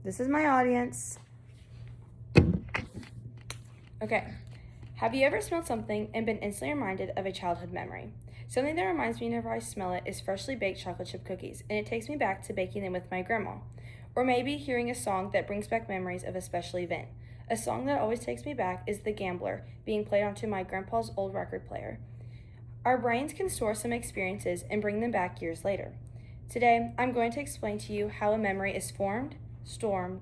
This is my audience. Okay. Have you ever smelled something and been instantly reminded of a childhood memory? Something that reminds me whenever I smell it is freshly baked chocolate chip cookies, and it takes me back to baking them with my grandma. Or maybe hearing a song that brings back memories of a special event. A song that always takes me back is The Gambler, being played onto my grandpa's old record player. Our brains can store some experiences and bring them back years later. Today, I'm going to explain to you how a memory is formed, stored,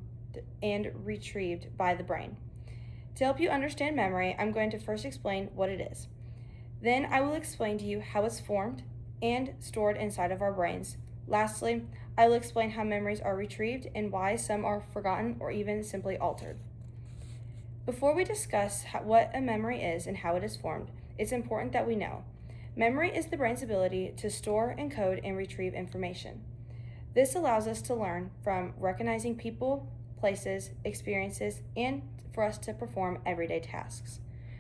and retrieved by the brain. To help you understand memory, I'm going to first explain what it is. Then I will explain to you how it's formed and stored inside of our brains. Lastly, I will explain how memories are retrieved and why some are forgotten or even simply altered. Before we discuss what a memory is and how it is formed, it's important that we know. Memory is the brain's ability to store, encode, and retrieve information. This allows us to learn from recognizing people, places, experiences, and for us to perform everyday tasks.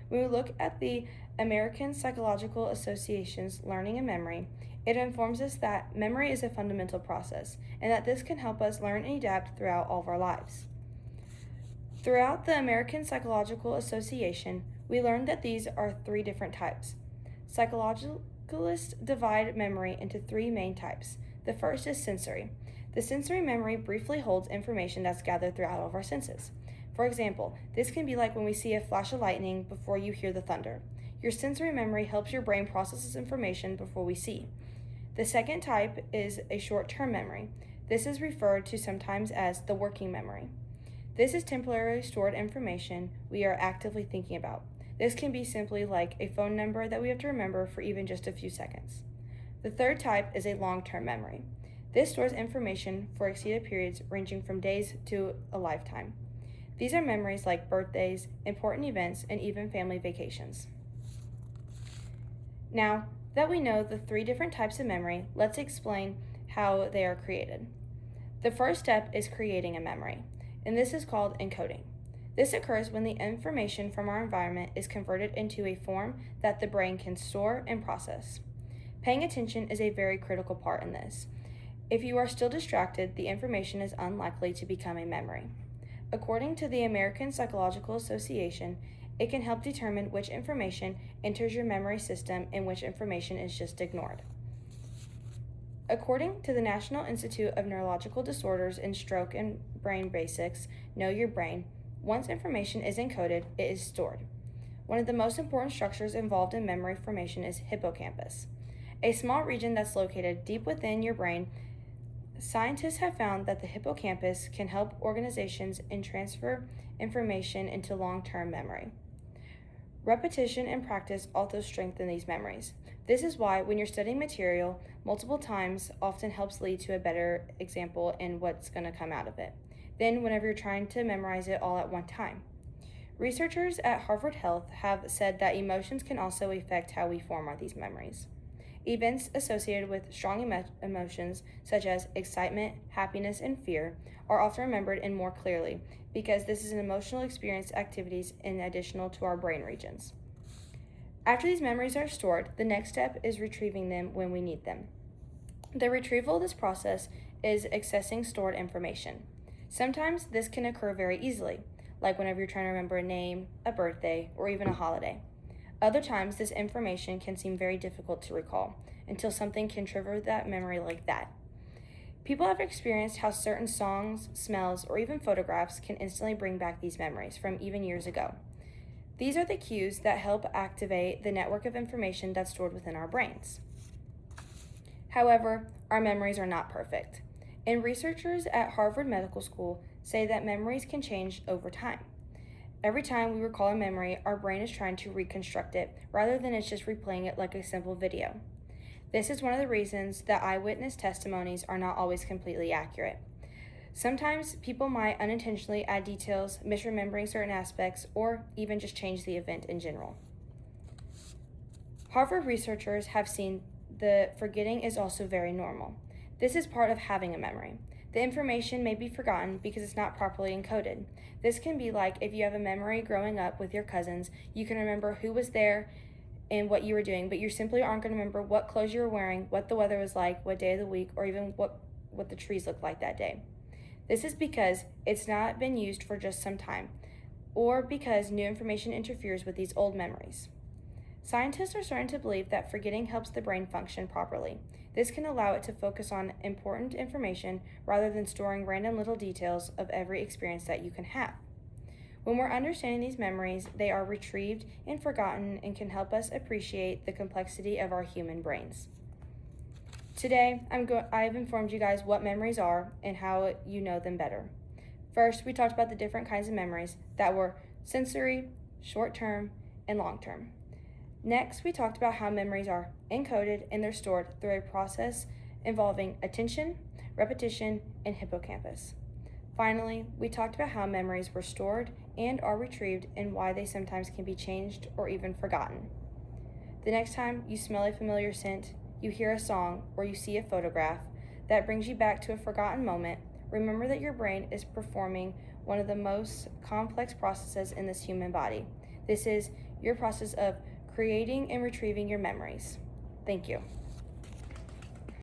When we look at the American Psychological Association's Learning and Memory, it informs us that memory is a fundamental process and that this can help us learn and adapt throughout all of our lives. Throughout the American Psychological Association, we learned that these are three different types. Psychologists divide memory into three main types. The first is sensory. The sensory memory briefly holds information that's gathered throughout all of our senses. For example, this can be like when we see a flash of lightning before you hear the thunder. Your sensory memory helps your brain process this information before we see. The second type is a short-term memory. This is referred to sometimes as the working memory. This is temporarily stored information we are actively thinking about. This can be simply like a phone number that we have to remember for even just a few seconds. The third type is a long-term memory. This stores information for extended periods ranging from days to a lifetime. These are memories like birthdays, important events, and even family vacations. Now that we know the three different types of memory, let's explain how they are created. The first step is creating a memory, and this is called encoding. This occurs when the information from our environment is converted into a form that the brain can store and process. Paying attention is a very critical part in this. If you are still distracted, the information is unlikely to become a memory. According to the American Psychological Association, it can help determine which information enters your memory system and which information is just ignored. According to the National Institute of Neurological Disorders and Stroke and Brain Basics, Know Your Brain, once information is encoded, it is stored. One of the most important structures involved in memory formation is hippocampus, a small region that's located deep within your brain. Scientists have found that the hippocampus can help organizations and transfer information into long-term memory. Repetition and practice also strengthen these memories. This is why when you're studying material, multiple times often helps lead to a better example in what's going to come out of it than whenever you're trying to memorize it all at one time. Researchers at Harvard Health have said that emotions can also affect how we form these memories. Events associated with strong emotions, such as excitement, happiness, and fear, are often remembered and more clearly because this is an emotional experience activities in additional to our brain regions. After these memories are stored, the next step is retrieving them when we need them. The retrieval of this process is accessing stored information. Sometimes this can occur very easily, like whenever you're trying to remember a name, a birthday, or even a holiday. Other times, this information can seem very difficult to recall until something can trigger that memory like that. People have experienced how certain songs, smells, or even photographs can instantly bring back these memories from even years ago. These are the cues that help activate the network of information that's stored within our brains. However, our memories are not perfect, and researchers at Harvard Medical School say that memories can change over time. Every time we recall a memory, our brain is trying to reconstruct it rather than it's just replaying it like a simple video. This is one of the reasons that eyewitness testimonies are not always completely accurate. Sometimes people might unintentionally add details, misremembering certain aspects, or even just change the event in general. Harvard researchers have seen that forgetting is also very normal. This is part of having a memory. The information may be forgotten because it's not properly encoded. This can be like if you have a memory growing up with your cousins, you can remember who was there and what you were doing, but you simply aren't going to remember what clothes you were wearing, what the weather was like, what day of the week, or even what the trees looked like that day. This is because it's not been used for just some time, or because new information interferes with these old memories. Scientists are starting to believe that forgetting helps the brain function properly. This can allow it to focus on important information rather than storing random little details of every experience that you can have. When we're understanding these memories, they are retrieved and forgotten and can help us appreciate the complexity of our human brains. Today, I've informed you guys what memories are and how you know them better. First, we talked about the different kinds of memories that were sensory, short-term, and long-term. Next, we talked about how memories are encoded and they're stored through a process involving attention, repetition, and hippocampus. Finally, we talked about how memories were stored and are retrieved and why they sometimes can be changed or even forgotten. The next time you smell a familiar scent, you hear a song, or you see a photograph that brings you back to a forgotten moment, remember that your brain is performing one of the most complex processes in this human body. This is your process of creating and retrieving your memories. Thank you.